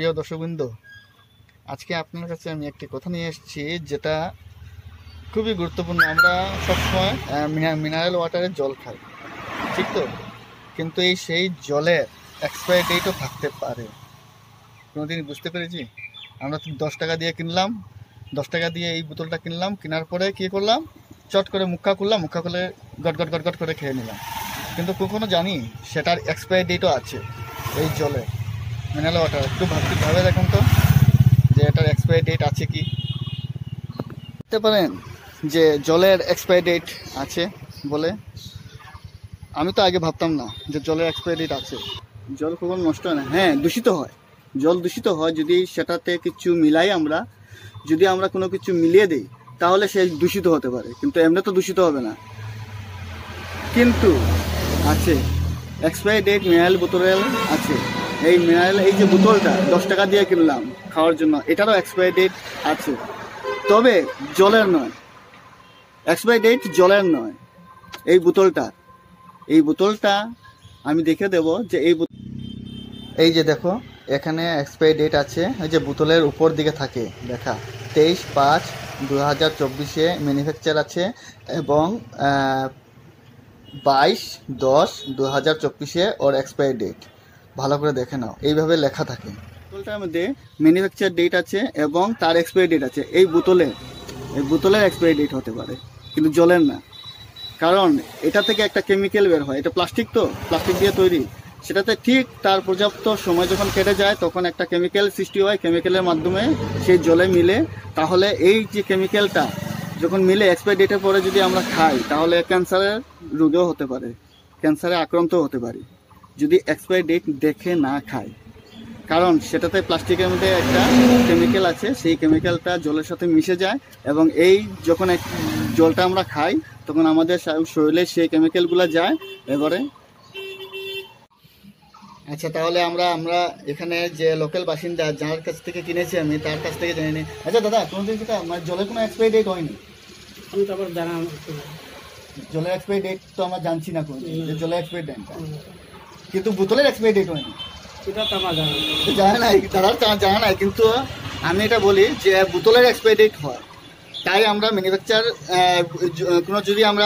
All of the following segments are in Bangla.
প্রিয় দর্শকবৃন্দ, আজকে আপনার কাছে আমি একটি কথা নিয়ে এসেছি যেটা খুবই গুরুত্বপূর্ণ। আমরা সবসময় মিনারেল ওয়াটারের জল খাই, ঠিক তো? কিন্তু সেই জলের এক্সপায়ারি ডেটও থাকতে পারে। কোনোদিন বুঝতে পেরেছি? আমরা 10 টাকা দিয়ে কিনলাম, 10 টাকা দিয়ে এই বোতলটা কিনলাম, কেনার পরে কী করলাম, চট করে মুখা খুললাম, মুখা খুলে গট গট গট গট করে খেয়ে নিলাম। কিন্তু কখনো জানি সেটার এক্সপায়ারি ডেটও আছে এই জলে, মিনারেল ওয়াটার। একটু ভাবে দেখুন তো যে এটার এক্সপায়ারি ডেট আছে কি। বুঝতে পারেন যে জলের এক্সপায়ারি ডেট আছে বলে? আমি তো আগে ভাবতাম না যে জলের এক্সপায়ারি ডেট আছে। জল কখনো নষ্ট হয় না। হ্যাঁ, দূষিত হয়, জল দূষিত হয় যদি সেটাতে কিছু মিলাই আমরা, যদি আমরা কোনো কিছু মিলিয়ে দিই তাহলে সে দূষিত হতে পারে, কিন্তু এমনি তো দূষিত হবে না। কিন্তু আছে এক্সপায়ারি ডেট, মিনারেল বোতলের আছে। এই মিনারেল, এই যে বোতলটা 10 টাকা দিয়ে কিনলাম খাওয়ার জন্য, এটারও এক্সপায়ারি ডেট আছে, তবে জলের নয়। এক্সপায়ারি ডেট জলের নয়, এই বোতলটা আমি দেখে দেব যে এই যে দেখো এখানে এক্সপায়ারি ডেট আছে। এই যে বোতলের উপর দিকে থাকে লেখা 23/5/2024 ম্যানুফ্যাকচার আছে, এবং 22/10/2024 ওর এক্সপায়ারি ডেট। ভালো করে দেখে নাও, এইভাবে লেখা থাকে। বোতলটার মধ্যে ম্যানুফ্যাকচার ডেট আছে এবং তার এক্সপায়ারি ডেট আছে। এই বোতলের এক্সপায়ারি ডেট হতে পারে, কিন্তু জলের না। কারণ এটা থেকে একটা কেমিক্যাল বের হয়, এটা প্লাস্টিক, তো প্লাস্টিক দিয়ে তৈরি। সেটাতে ঠিক তার পর্যাপ্ত সময় যখন কেটে যায় তখন একটা কেমিক্যাল সৃষ্টি হয়, কেমিক্যালের মাধ্যমে সেই জলে মিলে। তাহলে এই যে কেমিক্যালটা যখন মিলে এক্সপায়ারি ডেটের পরে যদি আমরা খাই তাহলে ক্যান্সারের রোগেও হতে পারে, ক্যান্সারে আক্রান্ত হতে পারি যদি এক্সপায়ারি ডেট দেখে না খাই। কারণ সেটাতে প্লাস্টিকের মধ্যে একটা কেমিক্যাল আছে, সেই কেমিক্যালটা জলের সাথে মিশে যায়, এবং এই যখন জলটা আমরা খাই তখন আমাদের শরীরে সেই কেমিক্যালগুলো যায় এবারে। আচ্ছা, তাহলে আমরা এখানে যে লোকাল বাসিন্দা যার কাছ থেকে কিনেছি আমি, তার কাছ থেকে জেনে নিই। আচ্ছা দাদা, কোনোদিন যেটা জলের কোনো এক্সপায়ারি ডেট হয়নি? আমি তো আবার জানা, জলের এক্সপায়ারি ডেট তো আমরা জানছি না কোনোদিন যে জলের এক্সপায়ারি ডেট, কিন্তু বোতলের এক্সপায়ারি ডেট হয়নি। এটা তো আমার জানা নাই, দাদার জানা নাই, কিন্তু আমি এটা বলি যে বোতলের এক্সপায়ারি ডেট হয়। তাই আমরা ম্যানুফ্যাকচার কোনো যদি আমরা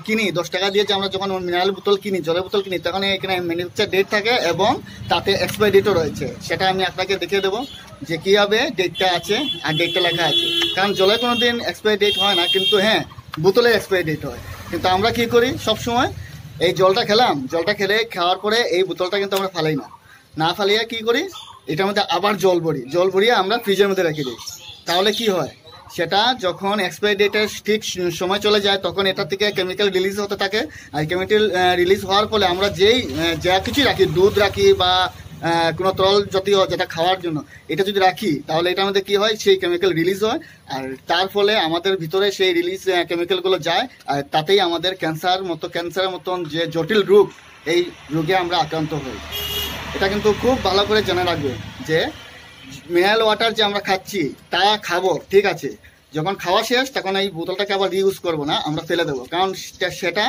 কিনি 10 টাকা দিয়ে, যে আমরা যখন মিনারেল বোতল কিনি, জলের বোতল কিনি, তখন এখানে ম্যানুফ্যাকচার ডেট থাকে এবং তাতে এক্সপায়ারি ডেটও রয়েছে। সেটা আমি আপনাকে দেখিয়ে দেবো যে কীভাবে ডেটটা আছে আর ডেটটা লেখা আছে। কারণ জলে কোনো দিন এক্সপায়ারি ডেট হয় না, কিন্তু হ্যাঁ বোতলে এক্সপায়ারি ডেট হয়। কিন্তু আমরা কি করি সবসময়, এই জলটা খাওয়ার পরে এই বোতলটা কিন্তু আমরা ফালাই না ফালিয়ে কি করি, এটার মধ্যে আবার জল ভরিয়ে আমরা ফ্রিজের মধ্যে রেখে দিই। তাহলে কি হয়, সেটা যখন এক্সপায়ারি ডেটের ঠিক সময় চলে যায় তখন এটা থেকে কেমিক্যাল রিলিজ হতে থাকে। আর কেমিক্যাল রিলিজ হওয়ার ফলে আমরা যা কিছু রাখি, দুধ রাখি বা কোনো তরল জাতীয় যেটা খাওয়ার জন্য, এটা যদি রাখি তাহলে এটার মধ্যে কি হয়, সেই কেমিক্যাল রিলিজ হয়, আর তার ফলে আমাদের ভিতরে সেই রিলিজ কেমিক্যালগুলো যায়, আর তাতেই আমাদের ক্যান্সারের মতন যে জটিল রোগ, এই রোগে আমরা আক্রান্ত হই। এটা কিন্তু খুব ভালো করে জেনে রাখবে যে মিনারেল ওয়াটার যে আমরা খাচ্ছি তা খাবো, ঠিক আছে, যখন খাওয়া শেষ তখন এই বোতলটাকে আবার রিউজ করবো না, আমরা ফেলে দেবো। কারণ সেটা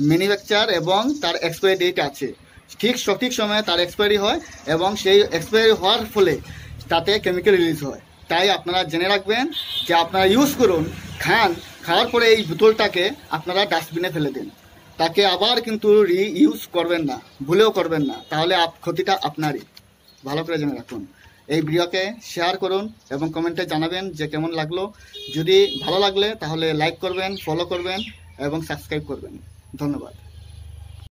ম্যানুফ্যাকচার এবং তার এক্সপায়ারি ডেট আছে, ঠিক সঠিক সময়ে তার এক্সপায়ারি হয়, এবং সেই এক্সপায়ারি হওয়ার ফলে তাতে কেমিক্যাল রিলিজ হয়। তাই আপনারা জেনে রাখবেন যে আপনারা ইউজ করুন, খাওয়ার পরে এই বোতলটাকে আপনারা ডাস্টবিনে ফেলে দিন, তাকে আবার কিন্তু ইউজ করবেন না, ভুলেও করবেন না, তাহলে ক্ষতিটা আপনারই। ভালো করে জেনে রাখুন। এই ভিডিওকে শেয়ার করুন এবং কমেন্টে জানাবেন যে কেমন লাগলো। যদি ভালো লাগলে তাহলে লাইক করবেন, ফলো করবেন এবং সাবস্ক্রাইব করবেন। ধন্যবাদ।